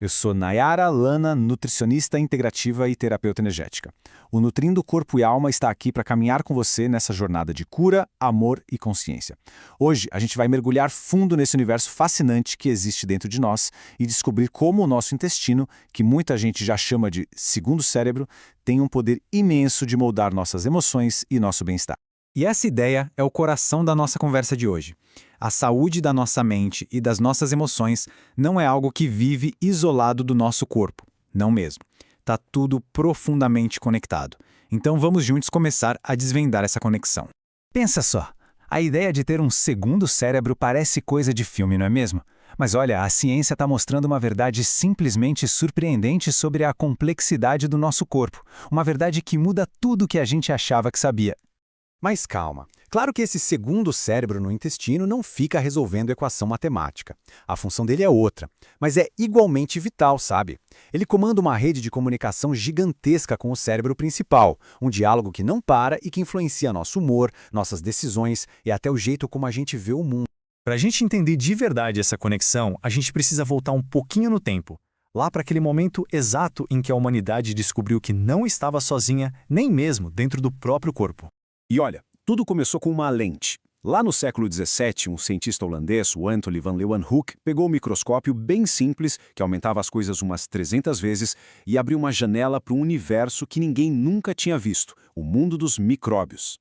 Eu sou Nayara Lana, nutricionista integrativa e terapeuta energética. O Nutrindo Corpo e Alma está aqui para caminhar com você nessa jornada de cura, amor e consciência. Hoje a gente vai mergulhar fundo nesse universo fascinante que existe dentro de nós e descobrir como o nosso intestino, que muita gente já chama de segundo cérebro, tem um poder imenso de moldar nossas emoções e nosso bem-estar. E essa ideia é o coração da nossa conversa de hoje. A saúde da nossa mente e das nossas emoções não é algo que vive isolado do nosso corpo. Não mesmo. Está tudo profundamente conectado. Então vamos juntos começar a desvendar essa conexão. Pensa só, a ideia de ter um segundo cérebro parece coisa de filme, não é mesmo? Mas olha, a ciência está mostrando uma verdade simplesmente surpreendente sobre a complexidade do nosso corpo. Uma verdade que muda tudo o que a gente achava que sabia. Mas calma, claro que esse segundo cérebro no intestino não fica resolvendo equação matemática. A função dele é outra, mas é igualmente vital, sabe? Ele comanda uma rede de comunicação gigantesca com o cérebro principal, um diálogo que não para e que influencia nosso humor, nossas decisões e até o jeito como a gente vê o mundo. Para a gente entender de verdade essa conexão, a gente precisa voltar um pouquinho no tempo. Lá para aquele momento exato em que a humanidade descobriu que não estava sozinha, nem mesmo dentro do próprio corpo. E olha, tudo começou com uma lente. Lá no século XVII, um cientista holandês, o Antony van Leeuwenhoek, pegou um microscópio bem simples, que aumentava as coisas umas 300 vezes, e abriu uma janela para um universo que ninguém nunca tinha visto, o mundo dos micróbios.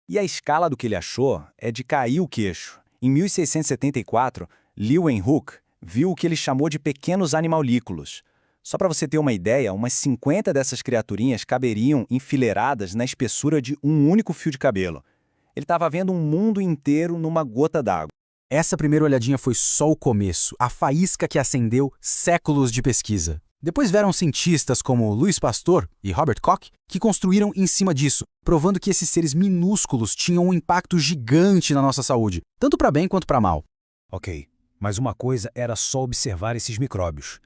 E a escala do que ele achou é de cair o queixo. Em 1674, Leeuwenhoek viu o que ele chamou de pequenos animalículos. Só para você ter uma ideia, umas 50 dessas criaturinhas caberiam enfileiradas na espessura de um único fio de cabelo. Ele estava vendo um mundo inteiro numa gota d'água. Essa primeira olhadinha foi só o começo, a faísca que acendeu séculos de pesquisa. Depois vieram cientistas como Louis Pasteur e Robert Koch, que construíram em cima disso, provando que esses seres minúsculos tinham um impacto gigante na nossa saúde, tanto para bem quanto para mal. Ok, mas uma coisa era só observar esses micróbios.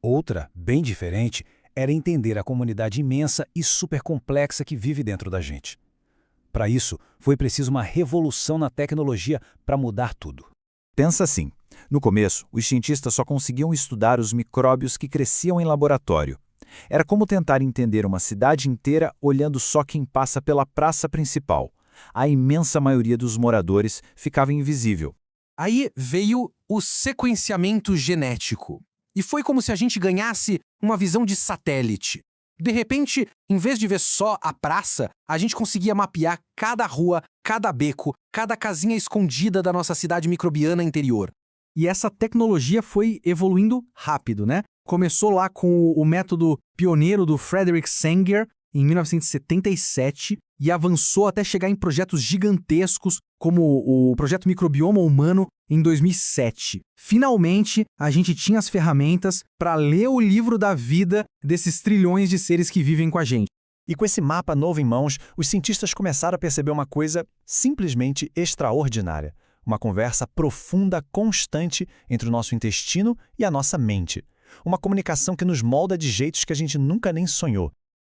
Outra, bem diferente, era entender a comunidade imensa e super complexa que vive dentro da gente. Para isso, foi preciso uma revolução na tecnologia para mudar tudo. Pensa assim, no começo, os cientistas só conseguiam estudar os micróbios que cresciam em laboratório. Era como tentar entender uma cidade inteira olhando só quem passa pela praça principal. A imensa maioria dos moradores ficava invisível. Aí veio o sequenciamento genético. E foi como se a gente ganhasse uma visão de satélite. De repente, em vez de ver só a praça, a gente conseguia mapear cada rua, cada beco, cada casinha escondida da nossa cidade microbiana interior. E essa tecnologia foi evoluindo rápido, né? Começou lá com o método pioneiro do Frederick Sanger, em 1977, e avançou até chegar em projetos gigantescos, como o Projeto Microbioma Humano, em 2007. Finalmente, a gente tinha as ferramentas para ler o livro da vida desses trilhões de seres que vivem com a gente. E com esse mapa novo em mãos, os cientistas começaram a perceber uma coisa simplesmente extraordinária. Uma conversa profunda, constante entre o nosso intestino e a nossa mente. Uma comunicação que nos molda de jeitos que a gente nunca nem sonhou.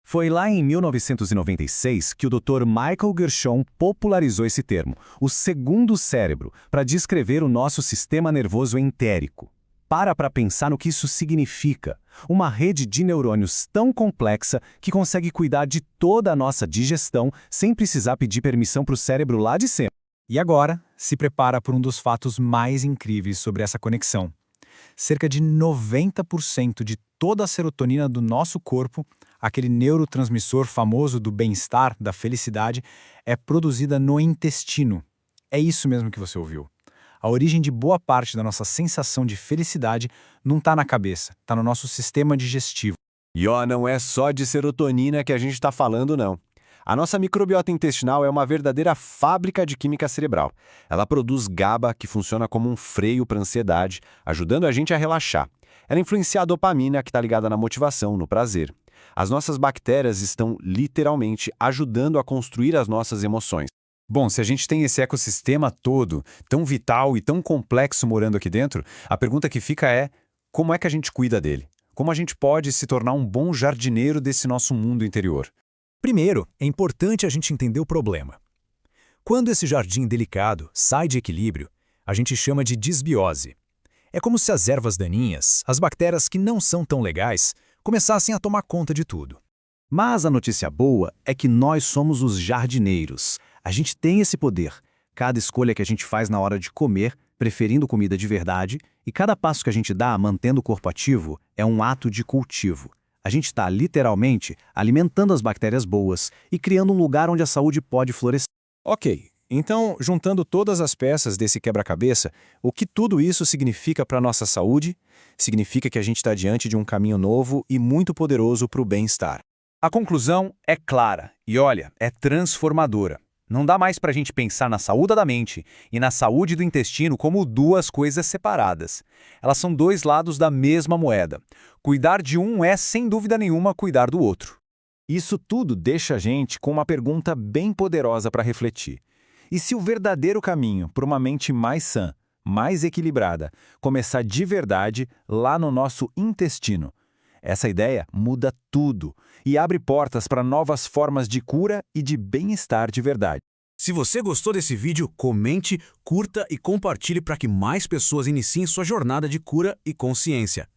Foi lá em 1996 que o Dr. Michael Gershon popularizou esse termo, o segundo cérebro, para descrever o nosso sistema nervoso entérico. Para pensar no que isso significa. Uma rede de neurônios tão complexa que consegue cuidar de toda a nossa digestão sem precisar pedir permissão para o cérebro lá de cima. E agora, se prepara por um dos fatos mais incríveis sobre essa conexão. Cerca de 90% de toda a serotonina do nosso corpo, aquele neurotransmissor famoso do bem-estar, da felicidade, é produzida no intestino. É isso mesmo que você ouviu. A origem de boa parte da nossa sensação de felicidade não está na cabeça, está no nosso sistema digestivo. E não é só de serotonina que a gente está falando, não. A nossa microbiota intestinal é uma verdadeira fábrica de química cerebral. Ela produz GABA, que funciona como um freio para a ansiedade, ajudando a gente a relaxar. Ela influencia a dopamina, que está ligada na motivação, no prazer. As nossas bactérias estão literalmente ajudando a construir as nossas emoções. Bom, se a gente tem esse ecossistema todo, tão vital e tão complexo morando aqui dentro, a pergunta que fica é: como é que a gente cuida dele? Como a gente pode se tornar um bom jardineiro desse nosso mundo interior? Primeiro, é importante a gente entender o problema. Quando esse jardim delicado sai de equilíbrio, a gente chama de disbiose. É como se as ervas daninhas, as bactérias que não são tão legais, começassem a tomar conta de tudo. Mas a notícia boa é que nós somos os jardineiros. A gente tem esse poder. Cada escolha que a gente faz na hora de comer, preferindo comida de verdade, e cada passo que a gente dá mantendo o corpo ativo é um ato de cultivo. A gente está, literalmente, alimentando as bactérias boas e criando um lugar onde a saúde pode florescer. Ok, então, juntando todas as peças desse quebra-cabeça, o que tudo isso significa para a nossa saúde? Significa que a gente está diante de um caminho novo e muito poderoso para o bem-estar. A conclusão é clara e, olha, é transformadora. Não dá mais para a gente pensar na saúde da mente e na saúde do intestino como duas coisas separadas. Elas são dois lados da mesma moeda. Cuidar de um é, sem dúvida nenhuma, cuidar do outro. Isso tudo deixa a gente com uma pergunta bem poderosa para refletir. E se o verdadeiro caminho para uma mente mais sã, mais equilibrada, começar de verdade lá no nosso intestino? Essa ideia muda tudo e abre portas para novas formas de cura e de bem-estar de verdade. Se você gostou desse vídeo, comente, curta e compartilhe para que mais pessoas iniciem sua jornada de cura e consciência.